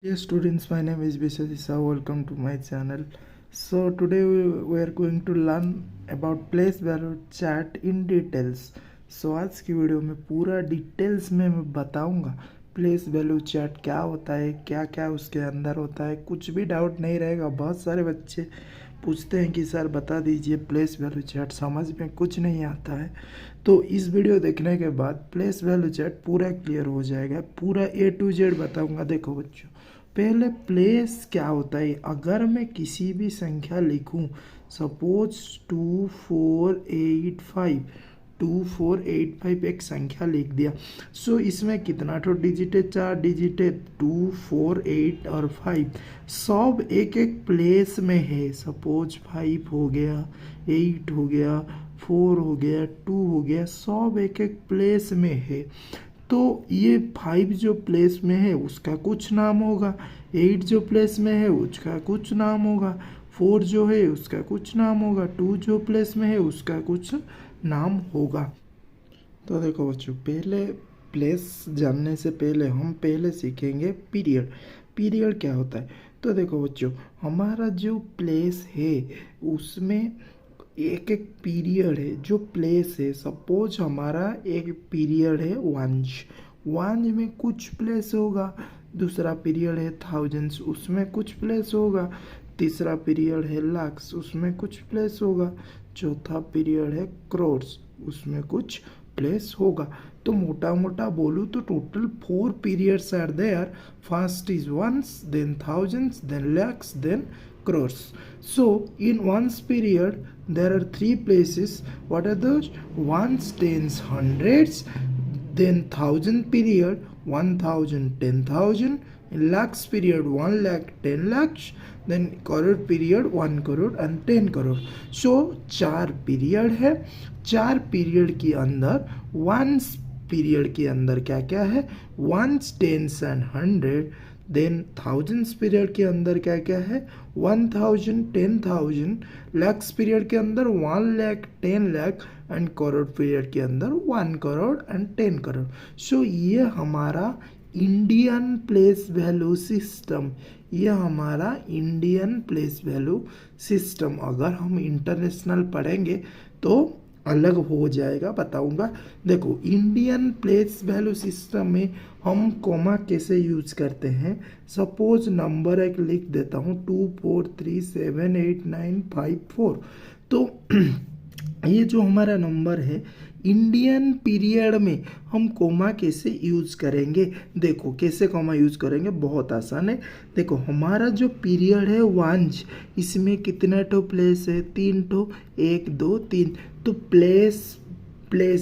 Dear students, my name is Vishadisa. Welcome to my channel. So today we are going to learn about place value chart in details. So आज की video में पूरा details में मैं बताऊंगा place value chart क्या होता है, क्या क्या उसके अंदर होता है। कुछ भी डाउट नहीं रहेगा। बहुत सारे बच्चे पूछते हैं कि सर बता दीजिए प्लेस वैल्यू चार्ट, समझ में कुछ नहीं आता है। तो इस वीडियो देखने के बाद प्लेस वैल्यू चार्ट पूरा क्लियर हो जाएगा। पूरा A to Z बताऊंगा। देखो बच्चों, पहले प्लेस क्या होता है। अगर मैं किसी भी संख्या लिखूं, सपोज 2485 एक संख्या लिख दिया। सो इसमें कितना ठो डिजिट है? 4 डिजिट है। 2, 4, 8 और 5 सब एक एक प्लेस में है। सपोज 5 हो गया, 8 हो गया, 4 हो गया, 2 हो गया, सब एक एक प्लेस में है। तो ये 5 जो प्लेस में है उसका कुछ नाम होगा, 8 जो प्लेस में है उसका कुछ नाम होगा, 4 जो है उसका कुछ नाम होगा, 2 जो प्लेस में है उसका कुछ नाम होगा। तो देखो बच्चों, पहले प्लेस जानने से पहले हम पहले सीखेंगे पीरियड। पीरियड क्या होता है? तो देखो बच्चों, हमारा जो प्लेस है उसमें एक एक पीरियड है। जो प्लेस है, सपोज हमारा एक पीरियड है वांज। वांज में कुछ प्लेस होगा। दूसरा पीरियड है थाउजेंड्स, उसमें कुछ प्लेस होगा। तीसरा पीरियड है लाख्स, उसमें कुछ प्लेस होगा। चौथा पीरियड है क्रोर्स, उसमें कुछ प्लेस होगा। तो मोटा मोटा बोलूँ तो total 4 periods are there. First is ones, then thousands, then lakhs, then crores. So in one's period there are 3 places. What are those? Ones, tens, hundreds. Then thousand period 1000, 10,000. In lakhs period 1 lakh, 10 lakhs. Then crore period 1 crore and 10 crore. So 4 period है। 4 period के अंदर ones period के अंदर क्या क्या है? Ones, tens and hundred. Then thousands period के अंदर क्या क्या है? 1000, 10,000। लैक्स पीरियड के अंदर 1 लाख, 10 लाख एंड करोड़ पीरियड के अंदर 1 करोड़ एंड 10 करोड़। सो ये हमारा इंडियन प्लेस वैल्यू सिस्टम, ये हमारा इंडियन प्लेस वैल्यू सिस्टम। अगर हम इंटरनेशनल पढ़ेंगे तो अलग हो जाएगा, बताऊंगा। देखो, इंडियन प्लेस वैल्यू सिस्टम में हम कॉमा कैसे यूज करते हैं। सपोज नंबर एक लिख देता हूँ 2, 4, 3, 7, 8, 9, 5, 4। तो ये जो हमारा नंबर है, इंडियन पीरियड में हम कोमा कैसे यूज करेंगे? देखो कैसे कोमा यूज करेंगे, बहुत आसान है। देखो हमारा जो पीरियड है वांज, इसमें कितना ठो प्लेस है? 3 ठो, 1, 2, 3। तो प्लेस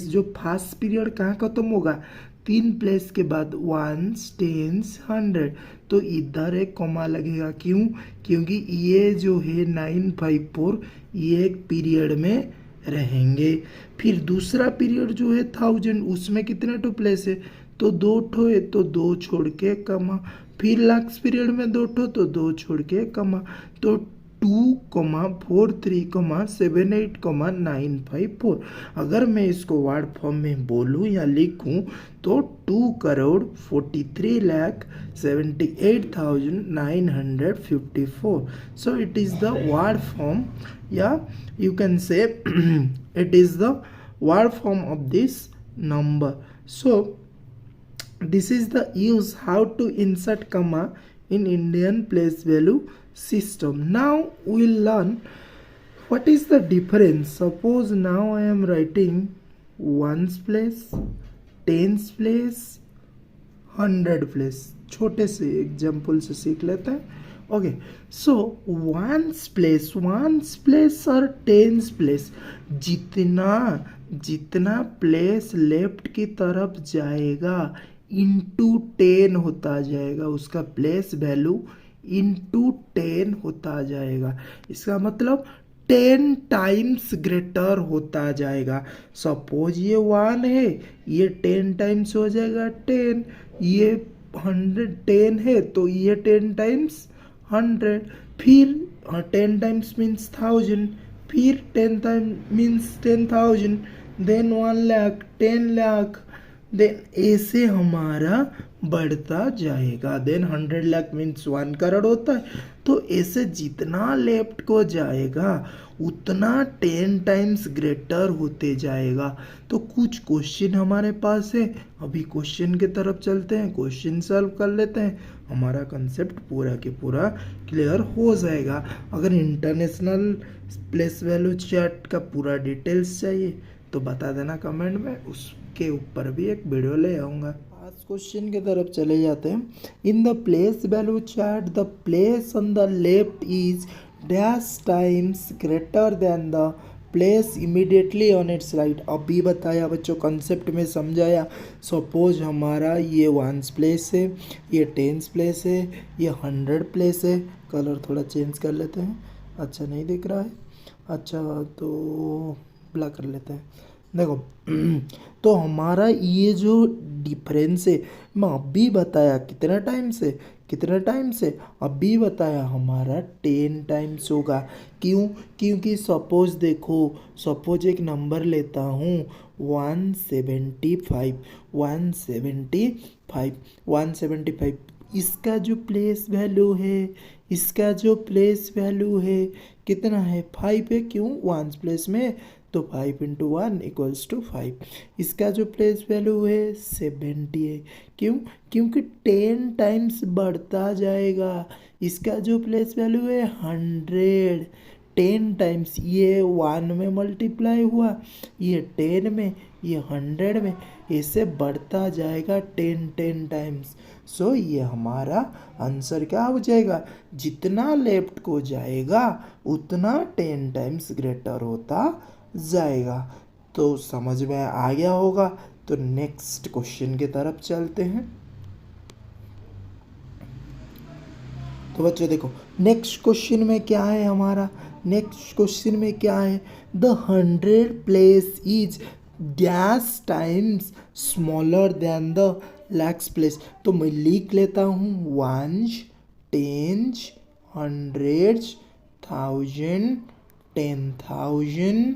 जो फर्स्ट पीरियड कहाँ खत्म होगा? 3 प्लेस के बाद वंस, टेंस, हंड्रेड। तो इधर एक कॉमा लगेगा। क्यों? क्योंकि ये जो है 954 ये एक पीरियड में रहेंगे। फिर दूसरा पीरियड जो है 1000, उसमें कितने ठो प्लेस है? तो 2 ठो है, तो 2 छोड़ के कमा। फिर लाख्स पीरियड में 2 ठो, तो 2 छोड़ के कमा। तो 2,43,78,954। अगर मैं इसको वर्ड फॉर्म में बोलूँ या लिखूँ तो 2,43,78,954। So it is the word form, या you can say it is the word form of this number. So this is the use how to insert comma in Indian place value system. Now we'll learn what is the difference. Suppose now I am writing ones place, tens place, 100 place. छोटे से example से सीख लेते हैं। Okay, so ones place और tens place, जितना place left की तरफ जाएगा इंटू 10 होता जाएगा, उसका प्लेस वैल्यू इंटू 10 होता जाएगा। इसका मतलब 10 टाइम्स ग्रेटर होता जाएगा। सपोज ये 1 है, ये 10 टाइम्स हो जाएगा 10। ये 110 है तो ये 10 टाइम्स 100। फिर 10 टाइम्स मीन्स 1000, फिर 10 times means 10,000, then 1 lakh, 10 lakh, then ऐसे हमारा बढ़ता जाएगा। देन 100 लाख मीन्स 1 करोड़ होता है, तो ऐसे जितना लेफ्ट को जाएगा उतना 10 टाइम्स ग्रेटर होते जाएगा। तो कुछ क्वेश्चन हमारे पास है, अभी क्वेश्चन की तरफ चलते हैं, क्वेश्चन सॉल्व कर लेते हैं, हमारा कंसेप्ट पूरा के पूरा क्लियर हो जाएगा। अगर इंटरनेशनल प्लेस वैल्यू चार्ट का पूरा डिटेल्स चाहिए तो बता देना कमेंट में, उसके ऊपर भी एक वीडियो ले आऊँगा। आज क्वेश्चन की तरफ चले जाते हैं। In the place value chart the place on the left is dash times greater than the place immediately on it's right. अभी बताया बच्चों, कंसेप्ट में समझाया। सपोज हमारा ये 1 प्लेस है, ये 10 प्लेस है, ये 100 प्लेस है। कलर थोड़ा चेंज कर लेते हैं, अच्छा नहीं दिख रहा है, अच्छा तो ब्लैक कर लेते हैं। देखो तो हमारा ये जो डिफरेंस है, मैं अभी बताया कितना टाइम से, कितना टाइम से अभी बताया हमारा 10 टाइम्स होगा। क्यों? क्योंकि सपोज देखो, सपोज एक नंबर लेता हूँ 175, 175, 175। इसका जो प्लेस वैल्यू है, इसका जो प्लेस वैल्यू है कितना है? 5 है। क्यों? 1 प्लेस में, तो 5 × 1 = 5। इसका जो प्लेस वैल्यू है 70 है। क्यों? क्योंकि 10 टाइम्स बढ़ता जाएगा। इसका जो प्लेस वैल्यू है 100, 10 टाइम्स, ये 1 में मल्टीप्लाई हुआ, ये 10 में, ये 100 में, ऐसे बढ़ता जाएगा 10 टाइम्स। सो ये हमारा आंसर क्या हो जाएगा? जितना लेफ्ट को जाएगा उतना 10 टाइम्स ग्रेटर होता जाएगा। तो समझ में आ गया होगा। तो नेक्स्ट क्वेश्चन की तरफ चलते हैं। तो बच्चों देखो, नेक्स्ट क्वेश्चन में क्या है हमारा, नेक्स्ट क्वेश्चन में क्या है? The 100 place is dash times smaller than the lakhs place. तो मैं लिख लेता हूँ 1s, 10s, 100s, 1000, 10,000,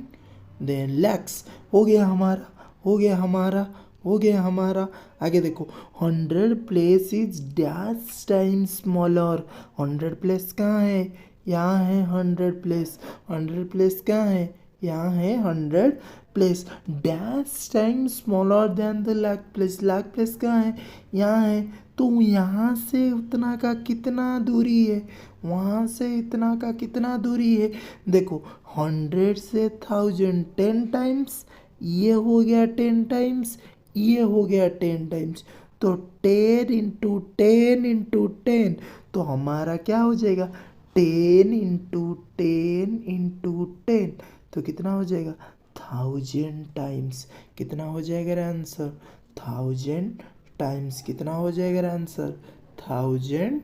then lakhs. हो गया हमारा, हो गया हमारा, हो गया हमारा। आगे देखो, 100 place is dash time smaller. 100 place कहाँ है? यहाँ है 100 प्लेस। 100 प्लेस कहाँ है? यहाँ है 100 place. Dash time smaller than the lakh place. Lakh place कहाँ है? यहाँ है। तो यहाँ से उतना का कितना दूरी है? वहाँ से इतना का कितना दूरी है? देखो, 100 से 1000 10 टाइम्स, ये हो गया 10 टाइम्स, ये हो गया 10 टाइम्स। तो 10 × 10 × 10, तो हमारा क्या हो जाएगा? 10 × 10 × 10, तो कितना हो जाएगा? 1000 टाइम्स। कितना हो जाएगा आंसर? 1000 टाइम्स। कितना हो जाएगा आंसर? 1000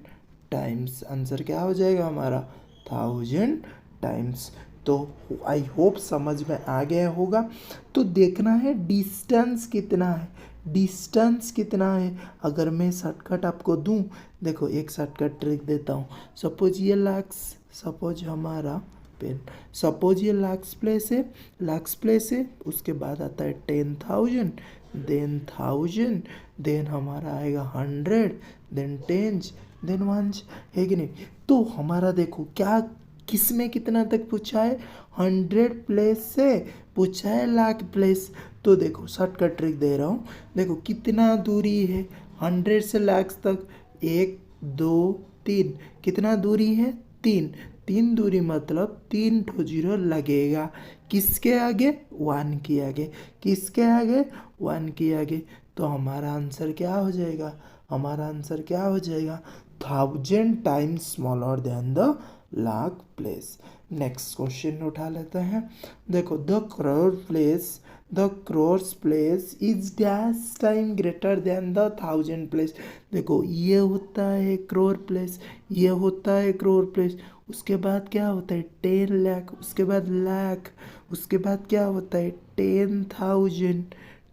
टाइम्स। आंसर क्या हो जाएगा हमारा? 1000 टाइम्स। तो आई होप समझ में आ गया होगा। तो देखना है डिस्टेंस कितना है, डिस्टेंस कितना है। अगर मैं शॉर्टकट आपको दूं, देखो एक शॉर्टकट ट्रिक देता हूँ। सपोज ये लाक्स, सपोज हमारा पेन, सपोज ये लाक्स प्लेस है, लाक्स प्लेस है, उसके बाद आता है 10,000, देन 1000, देन हमारा आएगा 100, देन 10, देन 1, है कि नहीं? तो हमारा देखो क्या, किस में कितना तक पूछा है? 100 प्लेस से पूछा है लाख प्लेस। तो देखो शॉर्टकट ट्रिक दे रहा हूँ, देखो कितना दूरी है 100 से लाख तक? 1 2 3, कितना दूरी है? 3, 3 दूरी मतलब 3 ठो 0 लगेगा। किसके आगे? 1 के आगे। किसके आगे? 1 के आगे। तो हमारा आंसर क्या हो जाएगा? हमारा आंसर क्या हो जाएगा? 1000 times smaller than the lakh place. Next question उठा लेते हैं। देखो, the crore place, the crores place is dash time greater than the 1000 place. देखो ये होता है करोड़ प्लेस, ये होता है करोड़ प्लेस, उसके बाद क्या होता है? 10 लाख, उसके बाद लाख, उसके बाद क्या होता है? 10,000,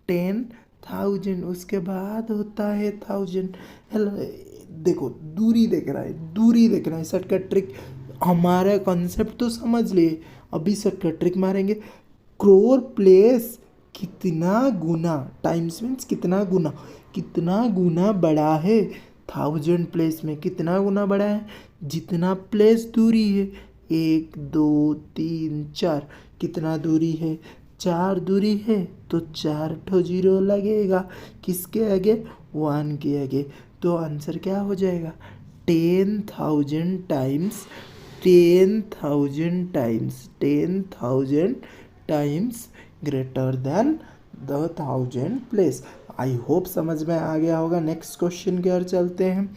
10,000, उसके बाद होता है 1000। हेलो, देखो दूरी देख रहा है, दूरी देख रहा है। शॉर्टकट ट्रिक, हमारा कॉन्सेप्ट तो समझ लिए, अभी शॉर्टकट ट्रिक मारेंगे। करोड़ प्लेस कितना गुना, टाइम्स मीन्स कितना गुना बड़ा है। 1000 प्लेस में कितना गुना बड़ा है, जितना प्लेस दूरी है, 1 2 3 4, कितना दूरी है, 4 दूरी है, तो 4 ठो जीरो लगेगा किसके आगे, 1 के आगे। तो आंसर क्या हो जाएगा, 10,000 times, 10,000 times greater than the 1000 place. I hope समझ में आ गया होगा। नेक्स्ट क्वेश्चन की ओर चलते हैं,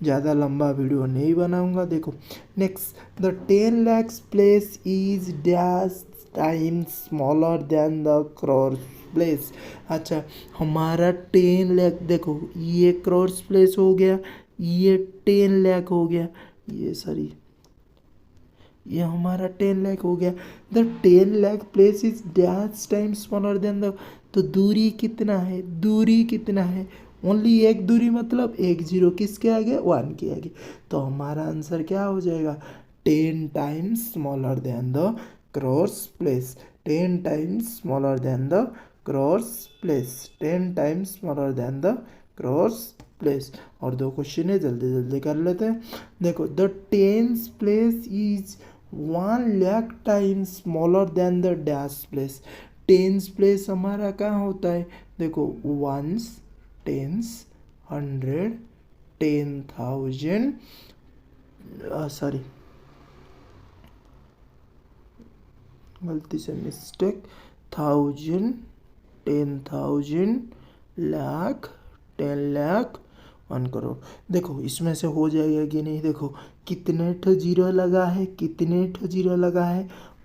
ज़्यादा लंबा वीडियो नहीं बनाऊंगा। देखो next, the 10 lakhs place is dash times smaller than the crores place. अच्छा, हमारा 10 लाख, देखो ये crores प्लेस हो गया, ये 10 लाख हो गया, ये हमारा 10 लाख हो गया। The 10 lakh place is dash time smaller than the, तो दूरी कितना है, ओनली एक दूरी, मतलब एक जीरो किसके आगे, 1 के आगे। तो हमारा आंसर क्या हो जाएगा, 10 times smaller than the cross place, 10 times smaller than the cross place, 10 times smaller than the cross place. और 2 क्वेश्चन है, जल्दी जल्दी कर लेते हैं। देखो, the 10th place is 1 lakh times smaller than the dash place. 10th place हमारा कहाँ होता है, देखो 1s, 10s, 100, 10,000, सॉरी गलती से मिस्टेक, 1000, 10,000, लाख, 10 लाख, 1 करोड़। देखो इसमें से हो जाएगा कि नहीं, देखो कितने ठो जीरो लगा है,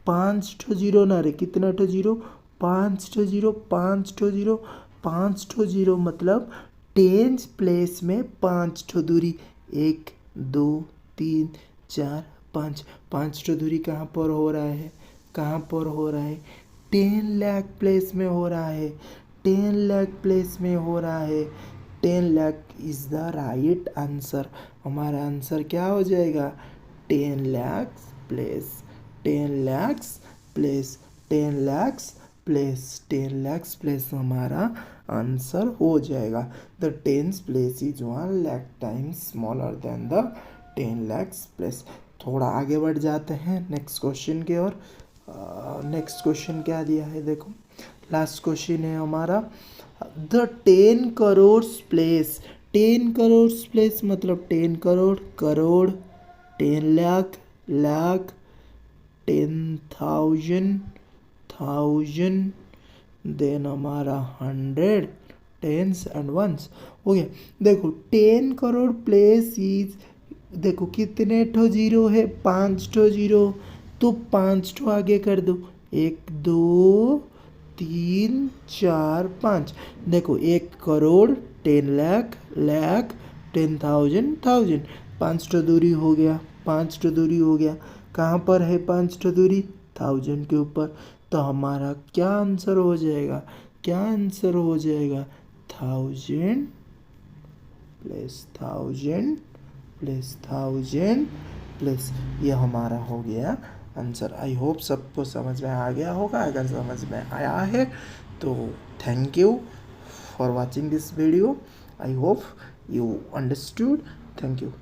5 ठो जीरो ना रे, कितना ठो जीरो, 5 ठो जीरो, 5 ठो जीरो, 5 ठो जीरो, मतलब 10 प्लेस में 5 ठो दूरी, 1 2 3 4 5, 5 ठो दूरी कहाँ पर हो रहा है, 10 लाख प्लेस में हो रहा है, 10 लाख प्लेस में हो रहा है। 10 lakh is the right answer. हमारा आंसर क्या हो जाएगा, 10 lakhs place, 10 lakhs place, 10 lakhs place, 10 lakhs place हमारा आंसर हो जाएगा। The 10th place is 1 lakh times smaller than the 10 lakhs place. थोड़ा आगे बढ़ जाते हैं नेक्स्ट क्वेश्चन की ओर। नेक्स्ट क्वेश्चन क्या दिया है, देखो लास्ट क्वेश्चन है हमारा, the 10 crore place, 10 crore place मतलब 10 करोड़, 10 लाख, 10,000, देन हमारा 100, टेंस एंड वंस हो गया। देखो 10 करोड़ प्लेस इज, देखो कितने ठो जीरो है, 5 ठो जीरो, तो 5 ठो आगे कर दो, 1 2 3 4 5। देखो 1 करोड़, 10 लाख, 10,000, 5 ठो दूरी हो गया, 5 ठो दूरी हो गया। कहाँ पर है 5 ठो दूरी, 1000 के ऊपर। तो हमारा क्या आंसर हो जाएगा, 1000 प्लस 1000 प्लस, ये हमारा हो गया आंसर। आई होप सबको समझ में आ गया होगा। अगर समझ में आया है तो thank you for watching this video. I hope you understood. Thank you.